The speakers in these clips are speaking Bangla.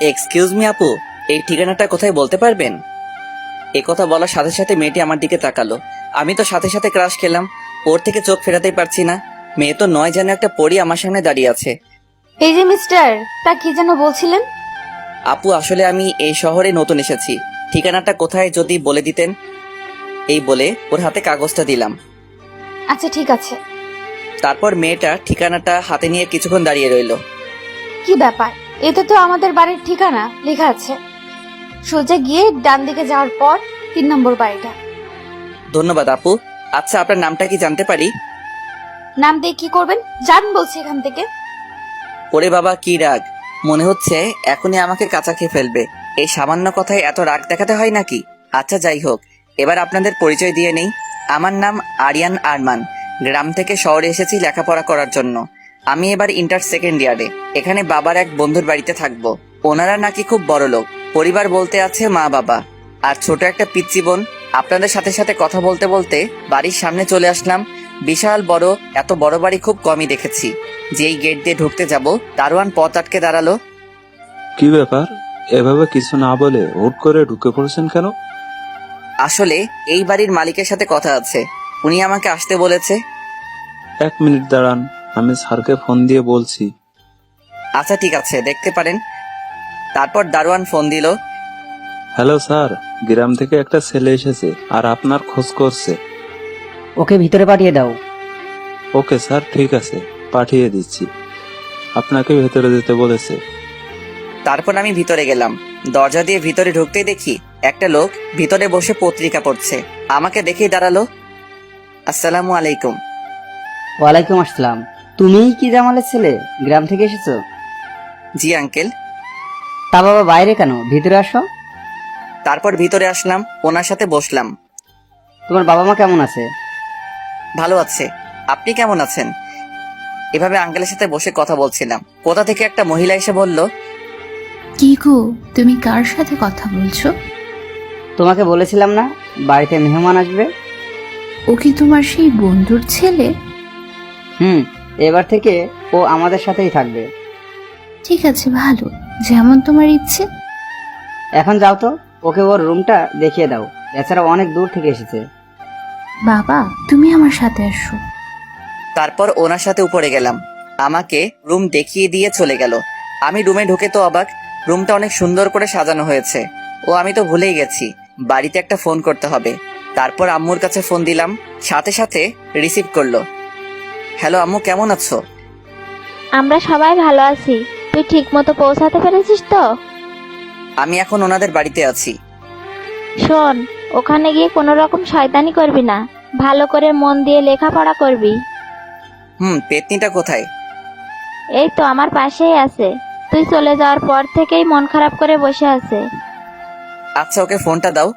এক্সকিউজ মি আপু, এই ঠিকানাটা কোথায় বলতে পারবেন? এ কথা বলার সাথে সাথে মেয়েটি আমার দিকে তাকালো। আমি তো সাথে সাথে ক্রাশ খেলাম। ওর থেকে চোখ ফেরাতেই পারছি না। মেয়ে তো নয় যেন একটা পরী আমার সামনে দাঁড়িয়ে আছে। এই যে মিস্টার, তা কি যেন বলছিলেন? আপু আসলে আমি এই শহরে নতুন এসেছি, ঠিকানাটা কোথায় যদি বলে দিতেন। এই বলে ওর হাতে কাগজটা দিলাম। আচ্ছা ঠিক আছে। তারপর মেয়েটা ঠিকানাটা হাতে নিয়ে কিছুক্ষণ দাঁড়িয়ে রইল। কি ব্যাপার, এতে তো আমাদের বাড়ির ঠিকানা লেখা আছে। সোজা গিয়ে ডান দিকে যাওয়ার পর 3 নম্বর বাড়িটা। ধন্যবাদ আপু। আচ্ছা আপনার নামটা কি জানতে পারি? নাম দিয়ে কি করবেন, যান বলছি এখান থেকে। ওরে বাবা কি রাগ, মনে হচ্ছে এখনই আমাকে কাঁচা খেয়ে ফেলবে। এই সামান্য কথায় এত রাগ দেখাতে হয় নাকি? আচ্ছা যাই হোক, এবার আপনাদের পরিচয় দিয়ে নেই। আমার নাম আরিয়ান আরমান। গ্রাম থেকে শহরে এসেছি লেখাপড়া করার জন্য। আমি এবার ইন্টার সেকেন্ড ইয়ারে। এখানে বাবার এক বন্ধুর বাড়িতে থাকবো। ওনারা নাকি খুব বড় লোক। পরিবার বলতে আছে মা বাবা আর ছোট একটা পিচ্চি বোন। আপনাদের সাথে সাথে কথা বলতে বলতে বাড়ির সামনে চলে আসলাম। বিশাল বড়, এত বড় বাড়ি খুব কমই দেখেছি। যেই গেট দিয়ে ঢুকতে যাব, দারোয়ান পথ আটকে দাঁড়ালো। কি ব্যাপার, এভাবে কিছু না বলে হুট করে ঢুকে পড়েছেন কেন? আসলে এই বাড়ির মালিকের সাথে কথা আছে, উনি আমাকে আসতে বলেছে। 1 মিনিট দাঁড়ান, আমি স্যারকে ফোন দিয়ে বলছি। আচ্ছা ঠিক আছে, দেখতে পারেন। তারপর দারোয়ান ফোন দিল। হ্যালো স্যার, গ্রাম থেকে একটা ছেলে এসেছে আর আপনার খোঁজ করছে। ওকে ভিতরে পাঠিয়ে দাও। ওকে স্যার, ঠিক আছে, পাঠিয়ে দিচ্ছি। আপনাকে ভেতরে যেতে বলেছে। তারপর আমি ভিতরে গেলাম। দরজা দিয়ে ভিতরে ঢুকতেই দেখি একটা লোক ভিতরে বসে পত্রিকা পড়ছে। আমাকে দেখেই দাঁড়ালো। আসসালামু আলাইকুম। ওয়ালাইকুম আসসালাম। তুমিই কি জামালের ছেলে? গ্রাম থেকে এসেছো? জি আঙ্কেল। তা বাবা বাইরে কেন, ভিতরে আসো। তারপর ভিতরে আসলাম, ওনার সাথে বসলাম। তোমার বাবা মা কেমন আছে? ভালো আছে। আপনি কেমন আছেন? এভাবে আঙ্কেলের সাথে বসে কথা বলছিলাম। কোথা থেকে একটা মহিলা এসে বলল, কি গো, তুমি কার সাথে কথা বলছো? তোমাকে বলেছিলাম না বাড়িতে মেহমান আসবে। ও কি তোমার সেই বন্ধুর ছেলে? এবার থেকে ও আমাদের সাথেই থাকবে। ঠিক আছে, ভালো, যেমন তোমার ইচ্ছে। এখন যাও তো, ওকে ওর রুমটা দেখিয়ে দাও। এছাড়া অনেক দূর থেকে এসেছে। বাবা, তুমি আমার সাথে আসো। তারপর ওনার সাথে উপরে গেলাম। আমাকে রুম দেখিয়ে দিয়ে চলে গেল। আমি রুমে ঢুকে তো অবাক। রুমটা অনেক সুন্দর করে সাজানো হয়েছে। ও আমি তো ভুলেই গেছি, বাড়িতে একটা ফোন করতে হবে। তারপর আম্মুর কাছে ফোন দিলাম, সাথে সাথে রিসিভ করলো। হ্যালো আম্মু, কেমন আছো? আমরা সবাই ভালো আছি। তুই ঠিক মতো পৌঁছাতে পেরেছিস তো? আমি এখন ওনাদের বাড়িতে আছি। শোন, ওখানে গিয়ে কোনো রকম শয়তানি করবি না, ভালো করে মন দিয়ে লেখাপড়া করবি। পেতনিটা কোথায়? এই তো আমার পাশেই আছে। তুই চলে যাওয়ার পর থেকেই মন খারাপ করে বসে আছে। আচ্ছা ওকে ফোনটা দাও।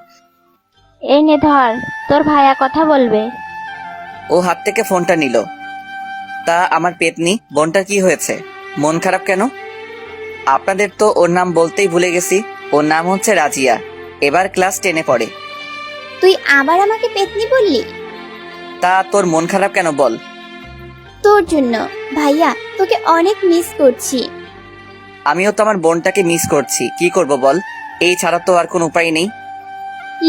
এই নে ধর, তোর ভাইয়া কথা বলবে। ও হাত থেকে ফোনটা নিল। তা আমার পেতনি বোনটার কি হয়েছে? মন খারাপ কেন? আপনাদের তো ওর নাম বলতেই ভুলে গেছি। ওর নাম হচ্ছে রাজিয়া। এবার ক্লাস 10-এ পড়ে। তুই আবার আমাকে পেতনি বললি? তা তোর মন খারাপ কেন বল? তোর জন্য ভাইয়া, তোকে অনেক মিস করছি। আমিও তো আমার বোনটাকে মিস করছি, কি করব বল? এই ছাড়া তো আর কোনো উপায় নেই।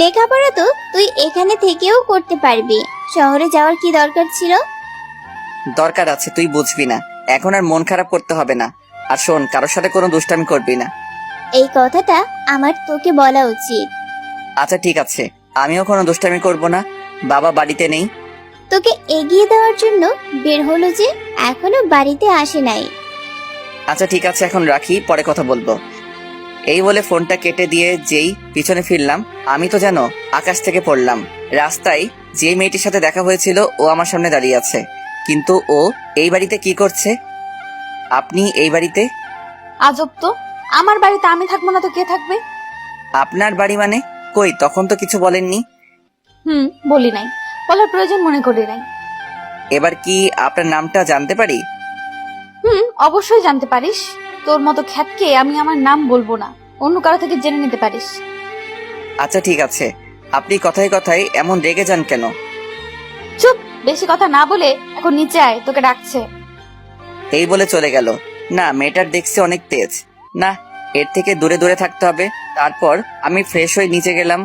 লেখাপড়া তো তুই এখানে থেকেও করতে পারবি, শহরে যাওয়ার কি দরকার ছিল? দরকার আছে, তুই বুঝবি না। এখন আর মন খারাপ করতে হবে না। আর শোন, কারোর সাথে কোনো দুষ্টামি করবি না। এই কথাটা আমার তোকে বলা উচিত। আচ্ছা ঠিক আছে, আমিও কোনো দুষ্টামি করব না। বাবা বাড়িতে নেই। তোকে এগিয়ে দেওয়ার জন্য বের হলো যে এখনো বাড়িতে আসে নাই। আচ্ছা ঠিক আছে, এখন রাখি, পরে কথা বলবো। এই বলে ফোনটা কেটে দিয়ে যেই পিছনে ফিরলাম, আমি তো যেন আকাশ থেকে পড়লাম। রাস্তায় যে মেয়েটির সাথে দেখা হয়েছিল ও আমার সামনে দাঁড়িয়ে আছে। কিন্তু ও এই বাড়িতে কি করছে? আপনি এই বাড়িতে? আজব তো, আমার বাড়িতে আমি থাকবো না তো কে থাকবে? আপনার বাড়ি মানে? কই, তখন তো কিছু বলেননি। বলি নাই, বলার প্রয়োজন মনে করি নাই। এবার কি আপনার নামটা জানতে পারি? অবশ্যই জানতে পারিস। তোর মতো খ্যাতকে আমি আমার নাম বলবো না, অন্য কারো থেকে জেনে নিতে পারিস। আচ্ছা ঠিক আছে, আপনি কথায় কথায় এমন রেগে যান কেন? চুপ, বেশি কথা না বলে এখন নিচে আয়, তোকে ডাকছে। এই বলে চলে গেল। না, মেয়েটার দেখছি অনেক তেজ। না, এর থেকে দূরে দূরে থাকতে হবে। তারপর আমি ফ্রেশ হয়ে নিচে গেলাম।